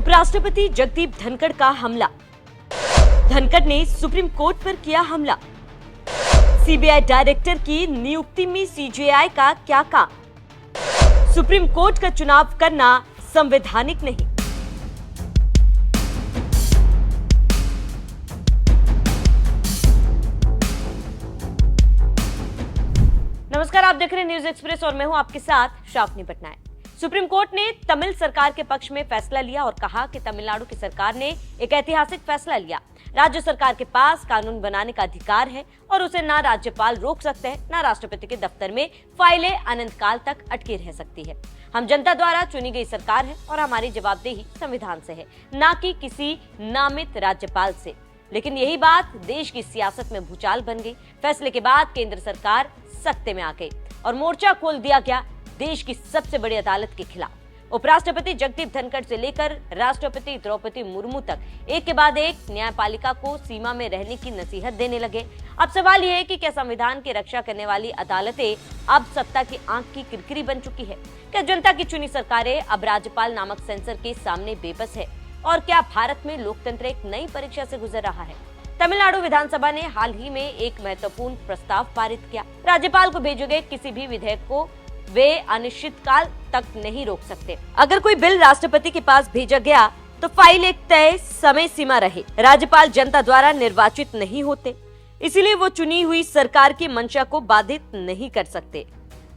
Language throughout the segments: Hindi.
उपराष्ट्रपति जगदीप धनखड़ का हमला। धनखड़ ने सुप्रीम कोर्ट पर किया हमला। सीबीआई डायरेक्टर की नियुक्ति में सीजेआई का क्या काम? सुप्रीम कोर्ट का चुनाव करना संवैधानिक नहीं। नमस्कार, आप देख रहे हैं न्यूज एक्सप्रेस और मैं हूं आपके साथ शाफनी पटनायक। सुप्रीम कोर्ट ने तमिल सरकार के पक्ष में फैसला लिया और कहा कि तमिलनाडु की सरकार ने एक ऐतिहासिक फैसला लिया। राज्य सरकार के पास कानून बनाने का अधिकार है और उसे ना राज्यपाल रोक सकते हैं, ना राष्ट्रपति के दफ्तर में फाइलें अनंत काल तक अटकी रह सकती है। हम जनता द्वारा चुनी गई सरकार है और हमारी जवाबदेही संविधान से है, ना कि किसी नामित राज्यपाल से। लेकिन यही बात देश की सियासत में भूचाल बन गई। फैसले के बाद केंद्र सरकार सत्ते में आ गई और मोर्चा खोल दिया गया देश की सबसे बड़ी अदालत के खिलाफ। उपराष्ट्रपति जगदीप धनखड़ से लेकर राष्ट्रपति द्रौपदी मुर्मू तक एक के बाद एक न्यायपालिका को सीमा में रहने की नसीहत देने लगे। अब सवाल यह है कि क्या संविधान की रक्षा करने वाली अदालतें अब सत्ता की आंख की किरकिरी बन चुकी है? क्या जनता की चुनी सरकारें अब राज्यपाल नामक सेंसर के सामने बेबस है? और क्या भारत में लोकतंत्र एक नई परीक्षा से गुजर रहा है? तमिलनाडु विधानसभा ने हाल ही में एक महत्वपूर्ण प्रस्ताव पारित किया। राज्यपाल को भेजे गए किसी भी विधेयक को वे अनिश्चित काल तक नहीं रोक सकते। अगर कोई बिल राष्ट्रपति के पास भेजा गया तो फाइल एक तय समय सीमा रहे। राज्यपाल जनता द्वारा निर्वाचित नहीं होते, इसीलिए वो चुनी हुई सरकार की मंशा को बाधित नहीं कर सकते।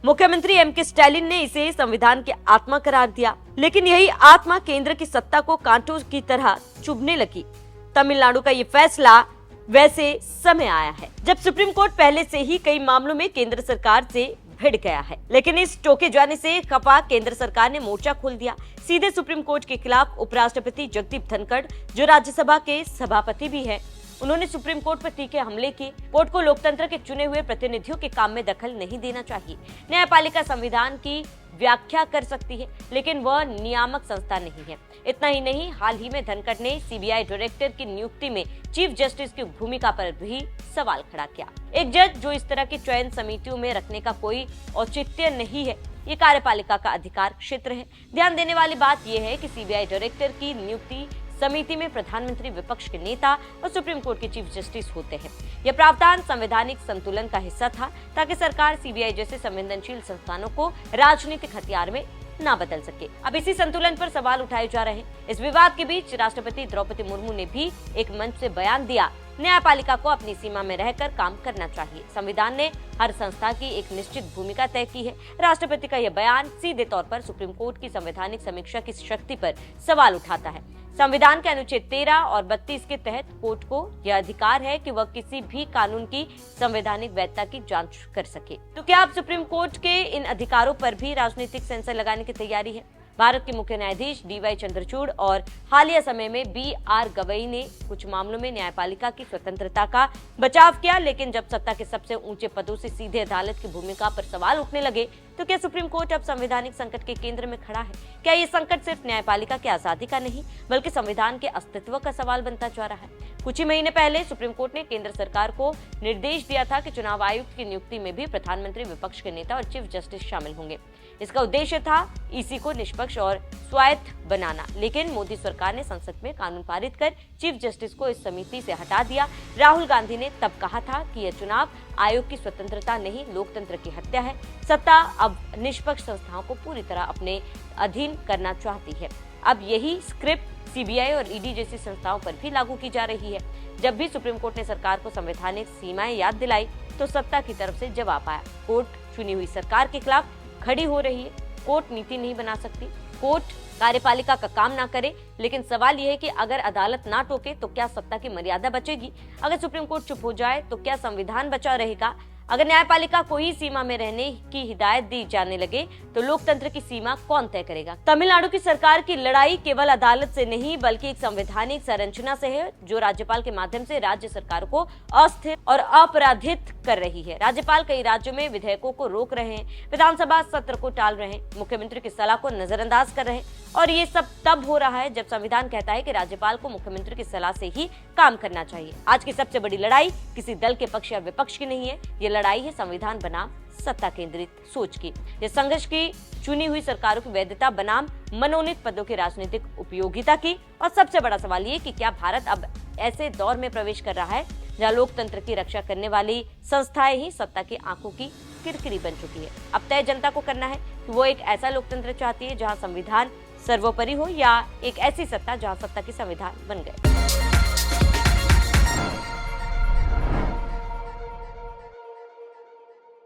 मुख्यमंत्री एमके स्टालिन ने इसे संविधान की आत्मा करार दिया, लेकिन यही आत्मा केंद्र की सत्ता को कांटों की तरह चुभने लगी। तमिलनाडु का ये फैसला वैसे समय आया है जब सुप्रीम कोर्ट पहले से ही कई मामलों में केंद्र सरकार से भिड़ गया है, लेकिन इस टोके जाने से खफा केंद्र सरकार ने मोर्चा खोल दिया सीधे सुप्रीम कोर्ट के खिलाफ। उपराष्ट्रपति जगदीप धनखड़, जो राज्यसभा के सभापति भी हैं, उन्होंने सुप्रीम कोर्ट पर तीखे हमले किए। कोर्ट को लोकतंत्र के चुने हुए प्रतिनिधियों के काम में दखल नहीं देना चाहिए। न्यायपालिका संविधान की व्याख्या कर सकती है, लेकिन वह नियामक संस्था नहीं है। इतना ही नहीं, हाल ही में धनखड़ ने सीबीआई डायरेक्टर की नियुक्ति में चीफ जस्टिस की भूमिका पर भी सवाल खड़ा किया। एक जज जो इस तरह की चयन समितियों में रखने का कोई औचित्य नहीं है। ये कार्यपालिका का अधिकार क्षेत्र है। ध्यान देने वाली बात यह है कि सीबीआई डायरेक्टर की नियुक्ति समिति में प्रधानमंत्री, विपक्ष के नेता और सुप्रीम कोर्ट के चीफ जस्टिस होते हैं। यह प्रावधान संवैधानिक संतुलन का हिस्सा था ताकि सरकार सीबीआई जैसे संवेदनशील संस्थानों को राजनीतिक हथियार में ना बदल सके। अब इसी संतुलन पर सवाल उठाए जा रहे हैं। इस विवाद के बीच राष्ट्रपति द्रौपदी मुर्मू ने भी एक मंच से बयान दिया, न्यायपालिका को अपनी सीमा में रहकर काम करना चाहिए। संविधान ने हर संस्था की एक निश्चित भूमिका तय की है। राष्ट्रपति का यह बयान सीधे तौर पर सुप्रीम कोर्ट की संवैधानिक समीक्षा की शक्ति पर सवाल उठाता है। संविधान के अनुच्छेद 13 और 32 के तहत कोर्ट को यह अधिकार है कि वह किसी भी कानून की संवैधानिक वैधता की जांच कर सके। तो क्या अब सुप्रीम कोर्ट के इन अधिकारों पर भी राजनीतिक सेंसर लगाने की तैयारी है? भारत के मुख्य न्यायाधीश डीवाई चंद्रचूड़ और हालिया समय में बीआर गवई ने कुछ मामलों में न्यायपालिका की स्वतंत्रता का बचाव किया, लेकिन जब सत्ता के सबसे ऊंचे पदों से सीधे अदालत की भूमिका पर सवाल उठने लगे तो क्या सुप्रीम कोर्ट अब संवैधानिक संकट के केंद्र में खड़ा है? क्या ये संकट सिर्फ न्यायपालिका की आजादी का नहीं बल्कि संविधान के अस्तित्व का सवाल बनता जा रहा है? कुछ ही महीने पहले सुप्रीम कोर्ट ने केंद्र सरकार को निर्देश दिया था कि चुनाव आयुक्त की नियुक्ति में भी प्रधानमंत्री, विपक्ष के नेता और चीफ जस्टिस शामिल होंगे। इसका उद्देश्य था ईसी को निष्पक्ष और स्वायत्त बनाना, लेकिन मोदी सरकार ने संसद में कानून पारित कर चीफ जस्टिस को इस समिति से हटा दिया। राहुल गांधी ने तब कहा था कि यह चुनाव आयोग की स्वतंत्रता नहीं, लोकतंत्र की हत्या है। सत्ता अब निष्पक्ष संस्थाओं को पूरी तरह अपने अधीन करना चाहती है। अब यही स्क्रिप्ट सीबीआई और ईडी जैसी संस्थाओं पर भी लागू की जा रही है। जब भी सुप्रीम कोर्ट ने सरकार को संवैधानिक सीमाएं याद दिलाई तो सत्ता की तरफ से जवाब आया। कोर्ट चुनी हुई सरकार के खिलाफ खड़ी हो रही है। कोर्ट नीति नहीं बना सकती, कोर्ट कार्यपालिका का काम ना करे, लेकिन सवाल यह है कि अगर अदालत ना टोके तो क्या सत्ता की मर्यादा बचेगी? अगर सुप्रीम कोर्ट चुप हो जाए तो क्या संविधान बचा रहेगा? अगर न्यायपालिका को ही सीमा में रहने की हिदायत दी जाने लगे तो लोकतंत्र की सीमा कौन तय करेगा? तमिलनाडु की सरकार की लड़ाई केवल अदालत से नहीं बल्कि एक संवैधानिक संरचना से है जो राज्यपाल के माध्यम से राज्य सरकार को अस्थिर और अपराधित कर रही है। राज्यपाल कई राज्यों में विधेयकों को रोक रहे हैं, विधानसभा सत्र को टाल रहे हैं, मुख्यमंत्री की सलाह को नजरअंदाज कर रहे हैं और ये सब तब हो रहा है जब संविधान कहता है कि राज्यपाल को मुख्यमंत्री की सलाह से ही काम करना चाहिए। आज की सबसे बड़ी लड़ाई किसी दल के पक्ष या विपक्ष की नहीं है, ये लड़ाई है संविधान बनाम सत्ता केंद्रित सोच की। इस संघर्ष की चुनी हुई सरकारों की वैधता बनाम मनोनीत पदों की राजनीतिक उपयोगिता की। और सबसे बड़ा सवाल ये कि क्या भारत अब ऐसे दौर में प्रवेश कर रहा है जहां लोकतंत्र की रक्षा करने वाली संस्थाएं ही सत्ता की आंखों की किरकिरी बन चुकी है। अब तय जनता को करना है कि वो एक ऐसा लोकतंत्र चाहती है जहां संविधान सर्वोपरि हो या एक ऐसी सत्ता जहां सत्ता की संविधान बन गए।